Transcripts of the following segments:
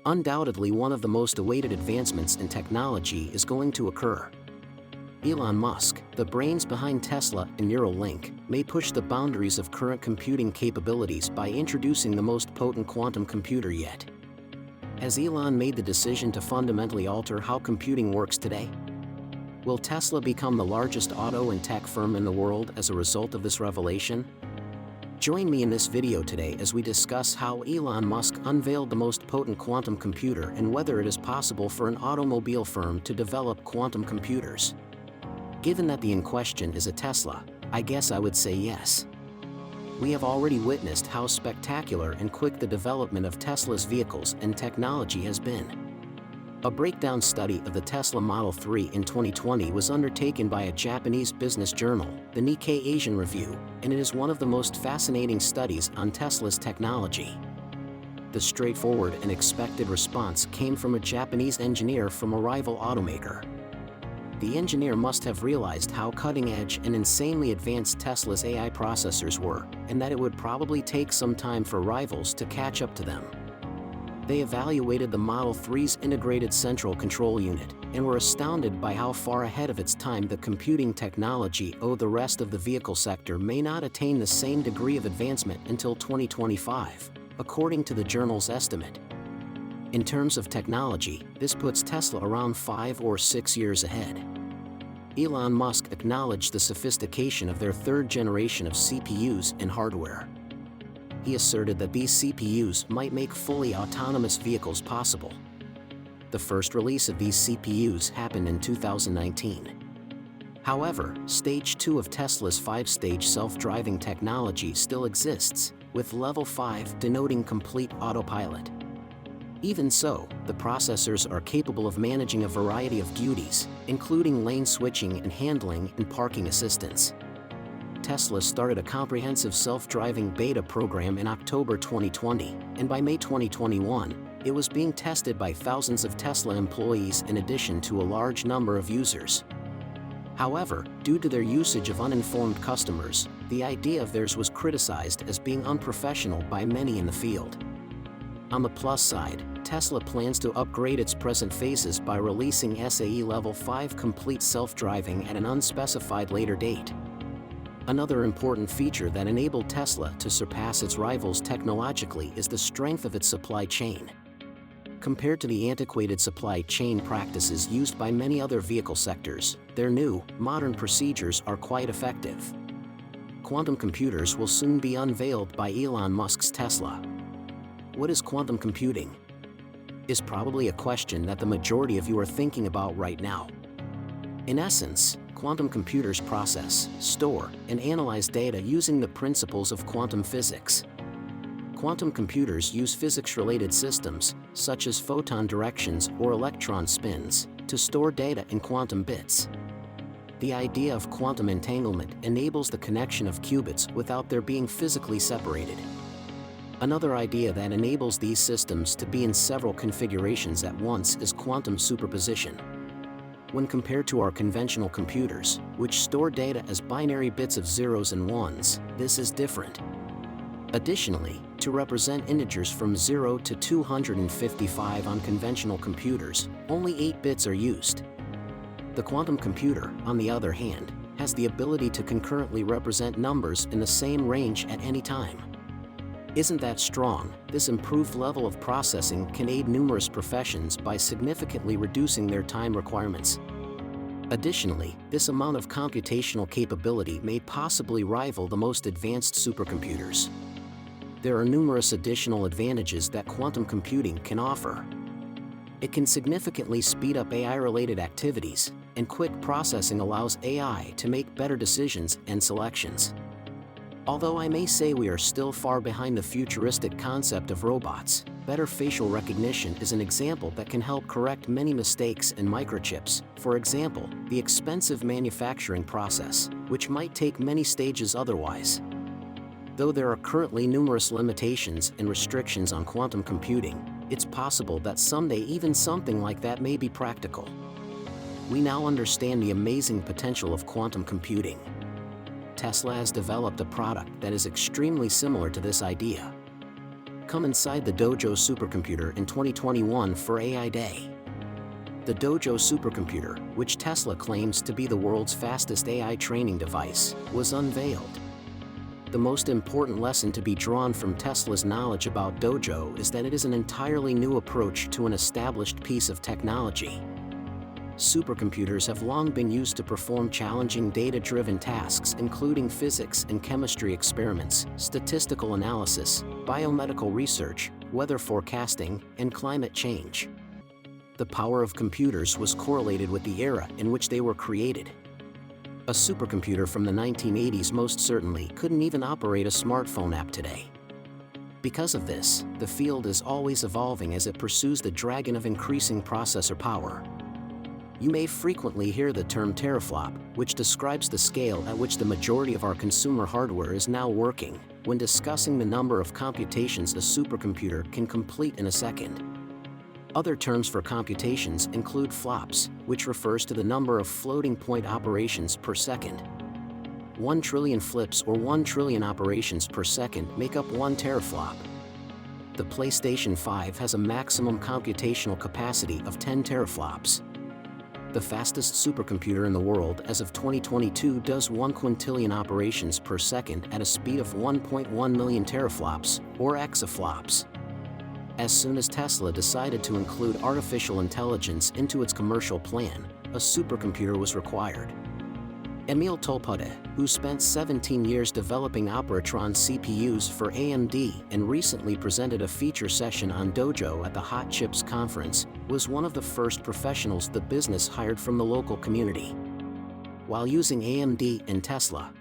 Undoubtedly, one of the most awaited advancements in technology is going to occur. Elon Musk, the brains behind Tesla and Neuralink, may push the boundaries of current computing capabilities by introducing the most potent quantum computer yet. Has Elon made the decision to fundamentally alter how computing works today? Will Tesla become the largest auto and tech firm in the world as a result of this revelation? Join me in this video today as we discuss how Elon Musk unveiled the most potent quantum computer and whether it is possible for an automobile firm to develop quantum computers. Given that the in question is a Tesla, I guess I would say yes. We have already witnessed how spectacular and quick the development of Tesla's vehicles and technology has been. A breakdown study of the Tesla Model 3 in 2020 was undertaken by a Japanese business journal, the Nikkei Asian Review, and it is one of the most fascinating studies on Tesla's technology. The straightforward and expected response came from a Japanese engineer from a rival automaker. The engineer must have realized how cutting-edge and insanely advanced Tesla's AI processors were, and that it would probably take some time for rivals to catch up to them. They evaluated the Model 3's integrated central control unit, and were astounded by how far ahead of its time the computing technology. The rest of the vehicle sector may not attain the same degree of advancement until 2025, according to the journal's estimate. In terms of technology, this puts Tesla around 5 or 6 years ahead. Elon Musk acknowledged the sophistication of their third generation of CPUs and hardware. He asserted that these CPUs might make fully autonomous vehicles possible. The first release of these CPUs happened in 2019. However, Stage 2 of Tesla's 5-stage self-driving technology still exists, with Level 5 denoting complete autopilot. Even so, the processors are capable of managing a variety of duties, including lane switching and handling and parking assistance. Tesla started a comprehensive self-driving beta program in October 2020, and by May 2021, it was being tested by thousands of Tesla employees in addition to a large number of users. However, due to their usage of uninformed customers, the idea of theirs was criticized as being unprofessional by many in the field. On the plus side, Tesla plans to upgrade its present phases by releasing SAE Level 5 complete self-driving at an unspecified later date. Another important feature that enabled Tesla to surpass its rivals technologically is the strength of its supply chain. Compared to the antiquated supply chain practices used by many other vehicle sectors, their new, modern procedures are quite effective. Quantum computers will soon be unveiled by Elon Musk's Tesla. What is quantum computing? Is probably a question that the majority of you are thinking about right now. In essence, quantum computers process, store, and analyze data using the principles of quantum physics. Quantum computers use physics-related systems, such as photon directions or electron spins, to store data in quantum bits. The idea of quantum entanglement enables the connection of qubits without their being physically separated. Another idea that enables these systems to be in several configurations at once is quantum superposition. When compared to our conventional computers, which store data as binary bits of zeros and ones, this is different. Additionally, to represent integers from 0 to 255 on conventional computers, only 8 bits are used. The quantum computer, on the other hand, has the ability to concurrently represent numbers in the same range at any time. Isn't that strong? This improved level of processing can aid numerous professions by significantly reducing their time requirements. Additionally, this amount of computational capability may possibly rival the most advanced supercomputers. There are numerous additional advantages that quantum computing can offer. It can significantly speed up AI-related activities, and quick processing allows AI to make better decisions and selections. Although I may say we are still far behind the futuristic concept of robots, better facial recognition is an example that can help correct many mistakes in microchips, for example, the expensive manufacturing process, which might take many stages otherwise. Though there are currently numerous limitations and restrictions on quantum computing, it's possible that someday even something like that may be practical. We now understand the amazing potential of quantum computing. Tesla has developed a product that is extremely similar to this idea. Come inside the Dojo supercomputer in 2021 for AI Day. The Dojo supercomputer, which Tesla claims to be the world's fastest AI training device, was unveiled. The most important lesson to be drawn from Tesla's knowledge about Dojo is that it is an entirely new approach to an established piece of technology. Supercomputers have long been used to perform challenging data-driven tasks including physics and chemistry experiments, statistical analysis, biomedical research, weather forecasting, and climate change. The power of computers was correlated with the era in which they were created. A supercomputer from the 1980s most certainly couldn't even operate a smartphone app today. Because of this, the field is always evolving as it pursues the dragon of increasing processor power. You may frequently hear the term teraflop, which describes the scale at which the majority of our consumer hardware is now working, when discussing the number of computations a supercomputer can complete in a second. Other terms for computations include flops, which refers to the number of floating point operations per second. 1 trillion flips or 1 trillion operations per second make up 1 teraflop. The PlayStation 5 has a maximum computational capacity of 10 teraflops. The fastest supercomputer in the world as of 2022 does 1 quintillion operations per second at a speed of 1.1 million teraflops, or exaflops. As soon as Tesla decided to include artificial intelligence into its commercial plan, a supercomputer was required. Emil Tolpude, who spent 17 years developing Operatron CPUs for AMD and recently presented a feature session on Dojo at the Hot Chips conference, was one of the first professionals the business hired from the local community. While using AMD and Tesla,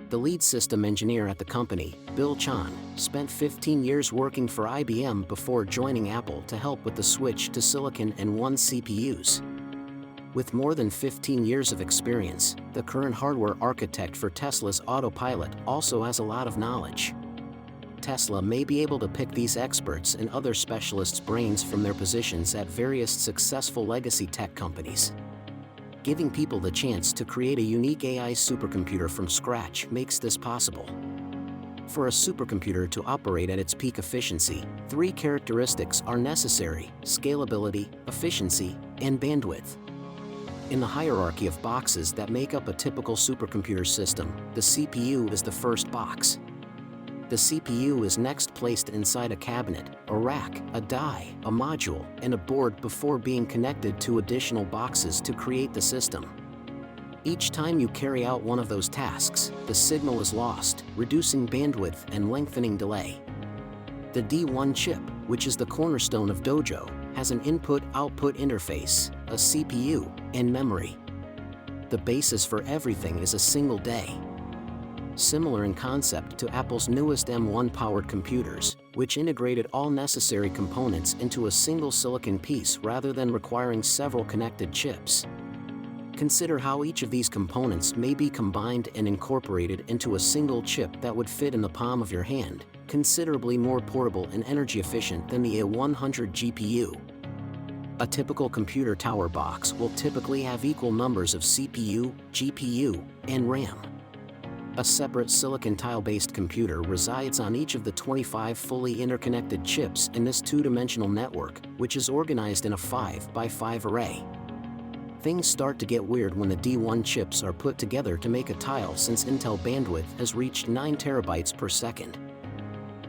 the lead system engineer at the company, Bill Chan, spent 15 years working for IBM before joining Apple to help with the switch to Silicon and One CPUs. With more than 15 years of experience, the current hardware architect for Tesla's autopilot also has a lot of knowledge. Tesla may be able to pick these experts and other specialists' brains from their positions at various successful legacy tech companies. Giving people the chance to create a unique AI supercomputer from scratch makes this possible. For a supercomputer to operate at its peak efficiency, 3 characteristics are necessary: scalability, efficiency, and bandwidth. In the hierarchy of boxes that make up a typical supercomputer system, the CPU is the first box. The CPU is next placed inside a cabinet, a rack, a die, a module, and a board before being connected to additional boxes to create the system. Each time you carry out one of those tasks, the signal is lost, reducing bandwidth and lengthening delay. The D1 chip, which is the cornerstone of Dojo, has an input-output interface, a CPU, and memory. The basis for everything is a single day. Similar in concept to Apple's newest M1-powered computers, which integrated all necessary components into a single silicon piece rather than requiring several connected chips. Consider how each of these components may be combined and incorporated into a single chip that would fit in the palm of your hand, considerably more portable and energy efficient than the A100 GPU. A typical computer tower box will typically have equal numbers of CPU, GPU, and RAM. A separate silicon tile-based computer resides on each of the 25 fully interconnected chips in this two-dimensional network, which is organized in a 5x5 array. Things start to get weird when the D1 chips are put together to make a tile, since Intel bandwidth has reached 9 terabytes per second.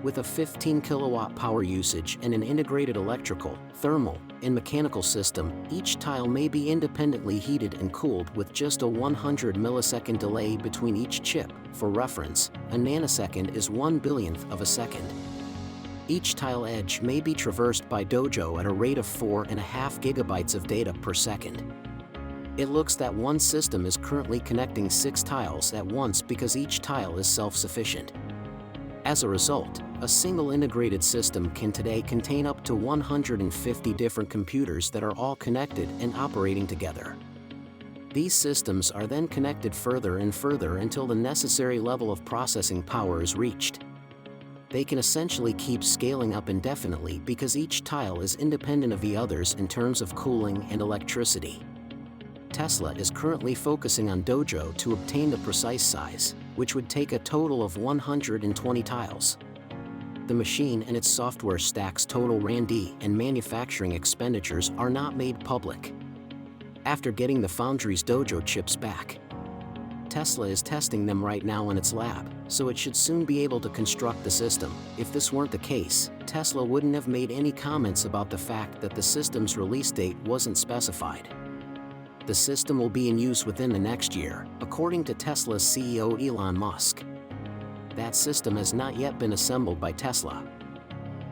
With a 15 kilowatt power usage and an integrated electrical, thermal, and mechanical system, each tile may be independently heated and cooled with just a 100 millisecond delay between each chip. For reference, a nanosecond is 1 billionth of a second. Each tile edge may be traversed by Dojo at a rate of 4.5 gigabytes of data per second. It looks that one system is currently connecting 6 tiles at once because each tile is self-sufficient. As a result, a single integrated system can today contain up to 150 different computers that are all connected and operating together. These systems are then connected further and further until the necessary level of processing power is reached. They can essentially keep scaling up indefinitely because each tile is independent of the others in terms of cooling and electricity. Tesla is currently focusing on Dojo to obtain the precise size, which would take a total of 120 tiles. The machine and its software stack's total R&D and manufacturing expenditures are not made public. After getting the foundry's Dojo chips back, Tesla is testing them right now in its lab, so it should soon be able to construct the system. If this weren't the case, Tesla wouldn't have made any comments about the fact that the system's release date wasn't specified. The system will be in use within the next year, according to Tesla's CEO Elon Musk. That system has not yet been assembled by Tesla.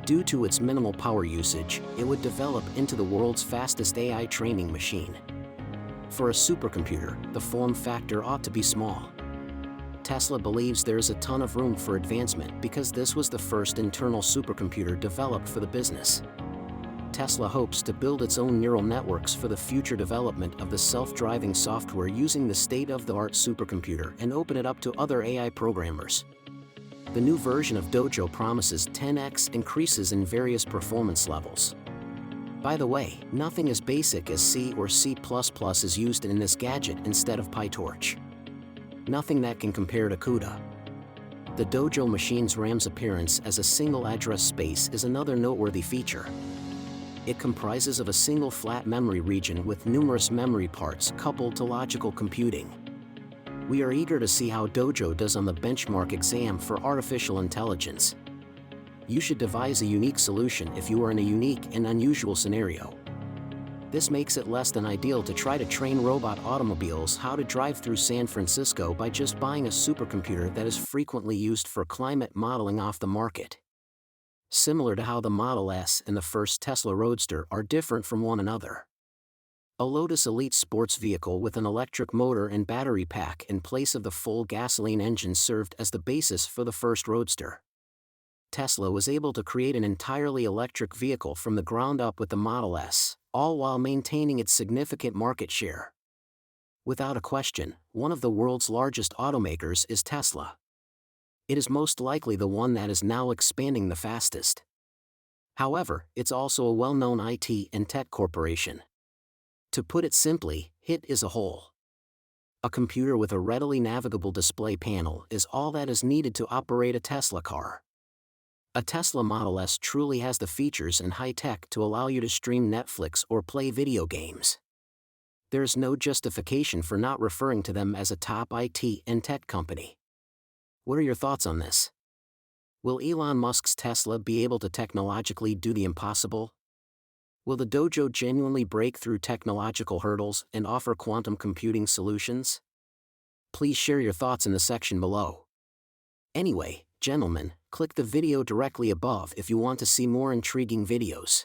Due to its minimal power usage, it would develop into the world's fastest AI training machine. For a supercomputer, the form factor ought to be small. Tesla believes there is a ton of room for advancement because this was the first internal supercomputer developed for the business. Tesla hopes to build its own neural networks for the future development of the self-driving software using the state-of-the-art supercomputer and open it up to other AI programmers. The new version of Dojo promises 10x increases in various performance levels. By the way, nothing as basic as C or C++ is used in this gadget instead of PyTorch. Nothing that can compare to CUDA. The Dojo machine's RAM's appearance as a single address space is another noteworthy feature. It comprises of a single flat memory region with numerous memory parts coupled to logical computing. We are eager to see how Dojo does on the benchmark exam for artificial intelligence. You should devise a unique solution if you are in a unique and unusual scenario. This makes it less than ideal to try to train robot automobiles how to drive through San Francisco by just buying a supercomputer that is frequently used for climate modeling off the market. Similar to how the Model S and the first Tesla Roadster are different from one another. A Lotus Elite sports vehicle with an electric motor and battery pack in place of the full gasoline engine served as the basis for the first Roadster. Tesla was able to create an entirely electric vehicle from the ground up with the Model S, all while maintaining its significant market share. Without a question, one of the world's largest automakers is Tesla. It is most likely the one that is now expanding the fastest. However, it's also a well-known IT and tech corporation. To put it simply, it is a whole. A computer with a readily navigable display panel is all that is needed to operate a Tesla car. A Tesla Model S truly has the features and high tech to allow you to stream Netflix or play video games. There's no justification for not referring to them as a top IT and tech company. What are your thoughts on this? Will Elon Musk's Tesla be able to technologically do the impossible? Will the Dojo genuinely break through technological hurdles and offer quantum computing solutions? Please share your thoughts in the section below. Anyway, gentlemen, click the video directly above if you want to see more intriguing videos.